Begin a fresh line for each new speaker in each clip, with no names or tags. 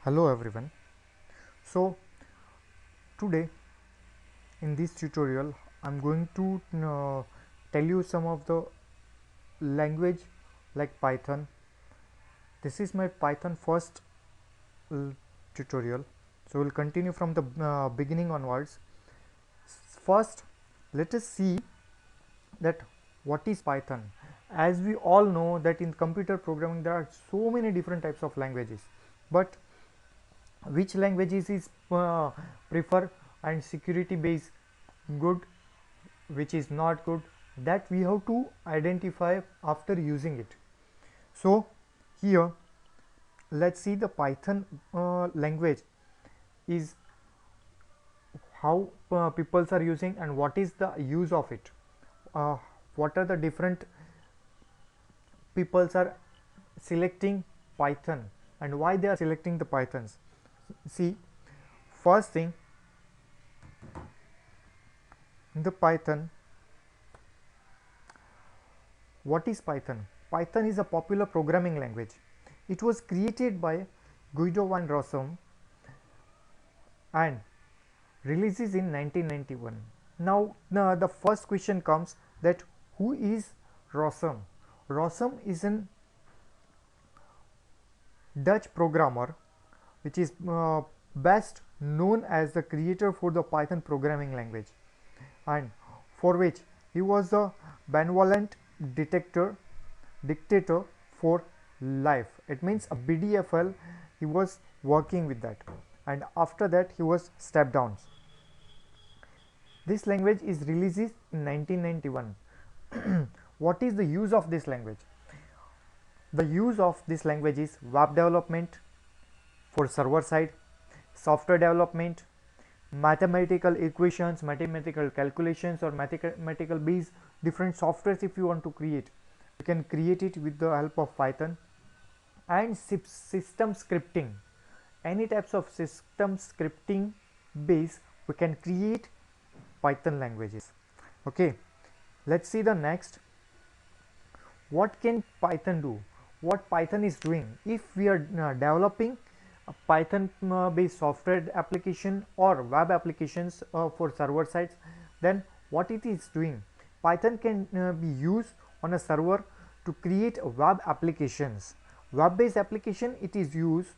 Hello everyone. So today in this tutorial I'm going to tell you some of the language like Python. This is my Python first tutorial, so we'll continue from the beginning onwards. First, let us see that what is Python. As we all know that in computer programming there are so many different types of languages, but which languages is prefer and security base good, which is not good, that we have to identify after using it. So here let's see the Python language is how people are using and what is the use of it, uh, what are the different peoples are selecting Python and why they are selecting the Pythons. See, first thing, in the Python, what is Python? Python is a popular programming language. It was created by Guido van Rossum and releases in 1991. Now the first question comes that who is Rossum? Rossum is an Dutch programmer which is best known as the creator for the Python programming language, and for which he was a benevolent dictator for life. It means a BDFL, he was working with that, and after that he was stepped down. This language is released in 1991. What is the use of this language? The use of this language is web development for server side, software development, mathematical equations, mathematical calculations, or mathematical based different softwares. If you want to create, you can create it with the help of Python. And system scripting, any types of system scripting base we can create Python languages. Okay, let's see the next. What can Python do? What Python is doing? If we are developing a Python based software application or web applications for server sites, then what it is doing? Python can be used on a server to create web applications. Web based application, it is used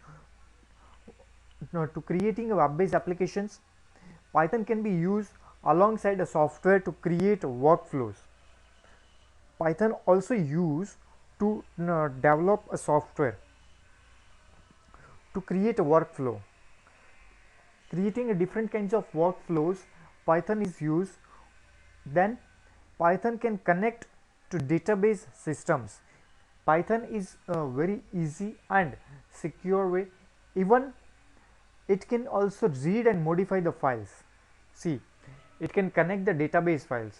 to creating a web based applications. Python can be used alongside a software to create workflows. Python also used to develop a software to create a workflow. Creating a different kinds of workflows, Python is used. Then Python can connect to database systems. Python is a very easy and secure way. Even it can also read and modify the files. See, it can connect the database files.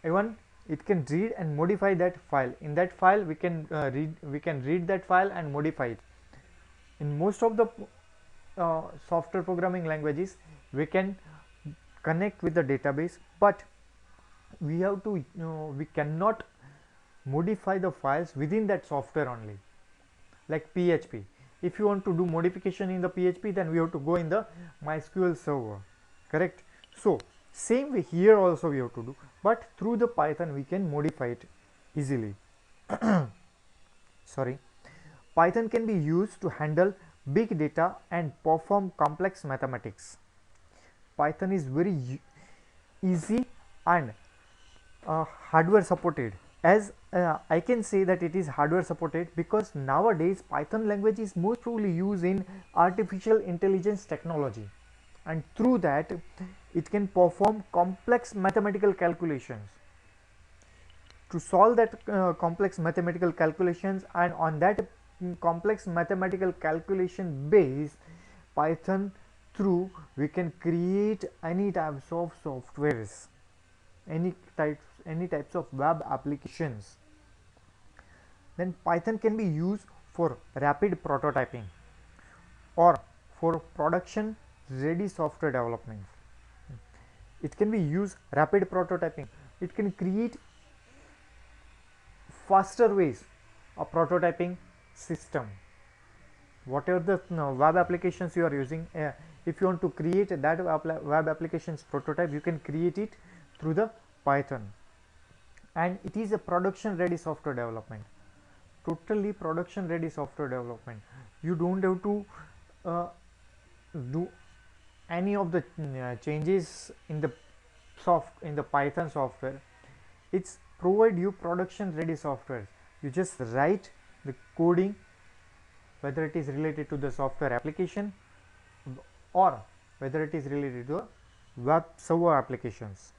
Even it can read and modify that file. In that file we can read that file and modify it. In most of the software programming languages we can connect with the database, but we have to we cannot modify the files within that software only. Like PHP, if you want to do modification in the PHP, then we have to go in the MySQL server, correct? So same way here also we have to do, but through the Python we can modify it easily. Sorry. Python can be used to handle big data and perform complex mathematics. Python is very easy and hardware supported. As I can say that it is hardware supported because nowadays Python language is most probably used in artificial intelligence technology, and through that it can perform complex mathematical calculations. To solve that complex mathematical calculations, and on that complex mathematical calculation base, Python through we can create any types of softwares, any types of web applications. Then Python can be used for rapid prototyping or for production ready software development. It can be used rapid prototyping. It can create faster ways of prototyping system. whatever the web applications you are using, if you want to create that web applications prototype, you can create it through the Python. And it is a production ready software development, totally production ready software development. You don't have to do any of the changes in the Python software. It's provide you production ready software. You just write the coding, whether it is related to the software application or whether it is related to web server applications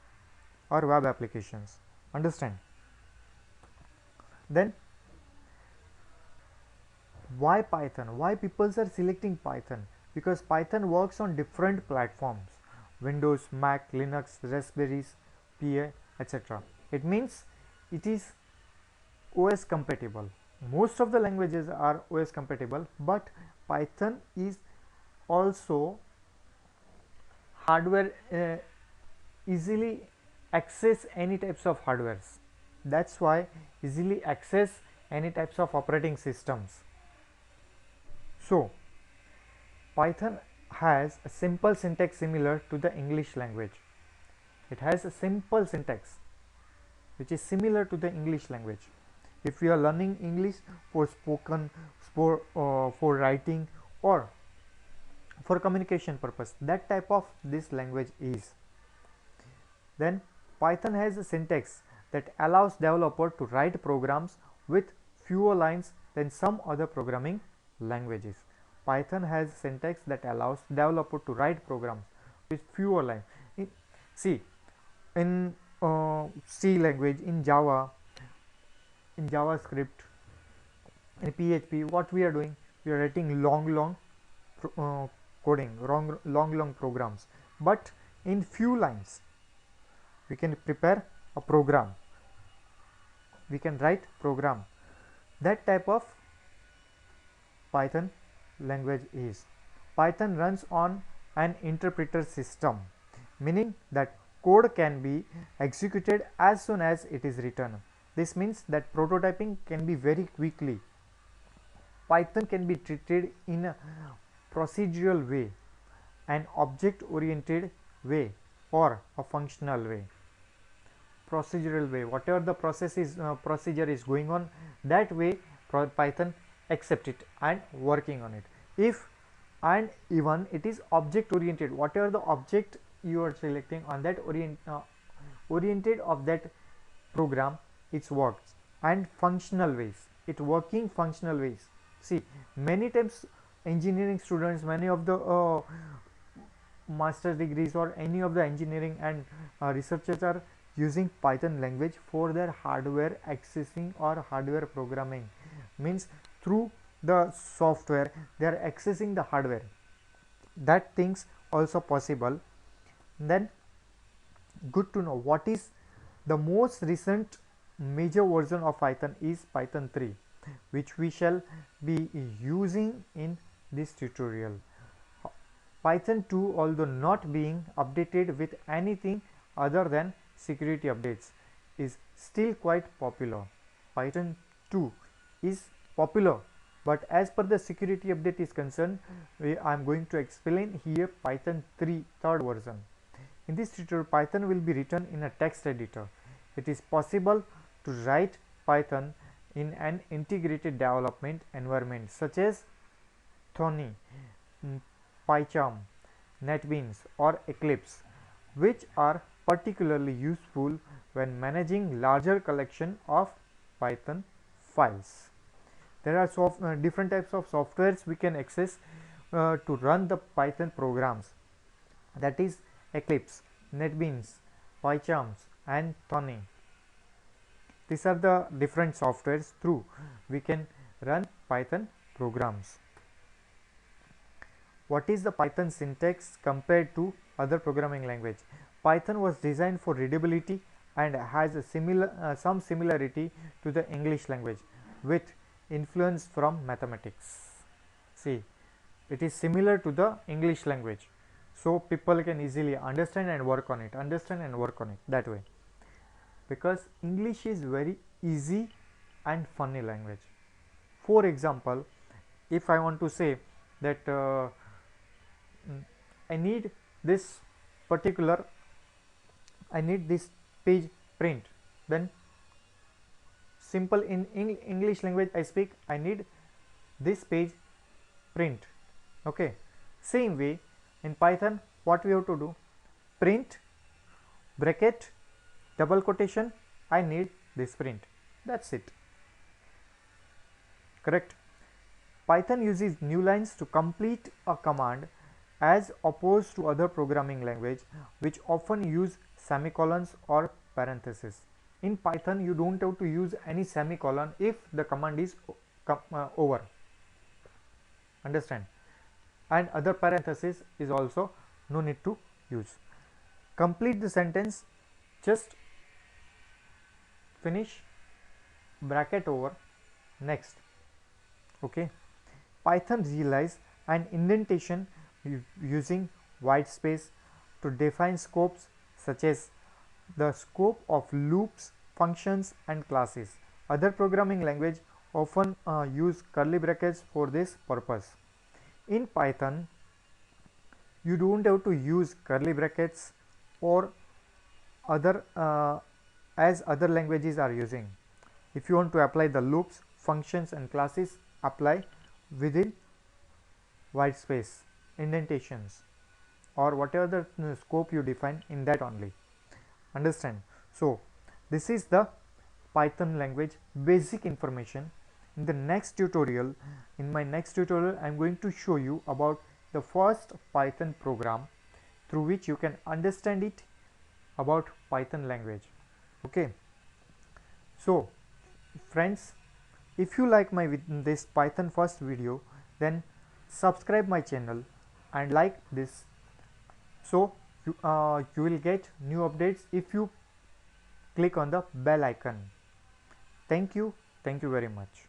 or web applications. Understand? Then why Python? Why people are selecting Python? Because Python works on different platforms: Windows, Mac, Linux, Raspberries, PA, etc. It means it is OS compatible. Most of the languages are OS compatible, but Python is also hardware, easily access any types of hardwares. That's why easily access any types of operating systems. So Python has a simple syntax similar to the English language. It has a simple syntax which is similar to the English language. If you are learning English for spoken, for writing, or for communication purpose, that type of this language is. Then Python has a syntax that allows developer to write programs with fewer lines than some other programming languages. Python has syntax that allows developer to write programs with fewer lines. See, in C language, in Java, in JavaScript, in PHP, what we are doing? We are writing long coding, long programs. But in few lines, we can prepare a program. We can write program. That type of Python language is. Python runs on an interpreter system, meaning that code can be executed as soon as it is written. This means that prototyping can be very quickly. Python can be treated in a procedural way, an object oriented way, or a functional way. Procedural way, whatever the procedure is going on, that way Python accept it and working on it. If and even it is object oriented, whatever the object you are selecting on that oriented of that program, it works. And functional ways, it working functional ways. See, many times engineering students, many of the master's degrees or any of the engineering and researchers are using Python language for their hardware accessing or hardware programming. Means through the software they are accessing the hardware. That things also possible. Then good to know what is the most recent major version of Python is Python 3, which we shall be using in this tutorial. Python 2, although not being updated with anything other than security updates, is still quite popular. Python 2 is popular, but as per the security update is concerned, I am going to explain here Python 3 third version. In this tutorial, Python will be written in a text editor. It is possible to write Python in an integrated development environment such as Thonny, PyCharm, NetBeans, or Eclipse, which are particularly useful when managing larger collection of Python files. There are different types of softwares we can access to run the Python programs, that is Eclipse, NetBeans, PyCharm, and Thonny. These are the different softwares through we can run Python programs. What is the Python syntax compared to other programming language? Python was designed for readability and has a some similarity to the English language with influence from mathematics. See, it is similar to the English language, so people can easily understand and work on it, that way, because English is very easy and funny language. For example, if I want to say that I need this particular, I need this page print, then simple in English language I speak, I need this page print. Okay, same way in Python what we have to do, print bracket double quotation, I need this print, that's it. Correct. Python uses new lines to complete a command as opposed to other programming language which often use semicolons or parentheses. In Python you don't have to use any semicolon if the command is over. Understand? And other parenthesis is also no need to use. Complete the sentence, just finish, bracket over, next. Okay. Python realize an indentation using white space to define scopes such as the scope of loops, functions and classes. Other programming language often use curly brackets for this purpose. In Python you don't have to use curly brackets or other as other languages are using. If you want to apply the loops, functions and classes, apply within white space, indentations or whatever the scope you define, in that only. Understand? So this is the Python language basic information. In the next tutorial, in my next tutorial I am going to show you about the first Python program through which you can understand it about Python language. Okay, so friends, if you like my this Python first video, then subscribe my channel and like this, so you will get new updates if you click on the bell icon. Thank you very much.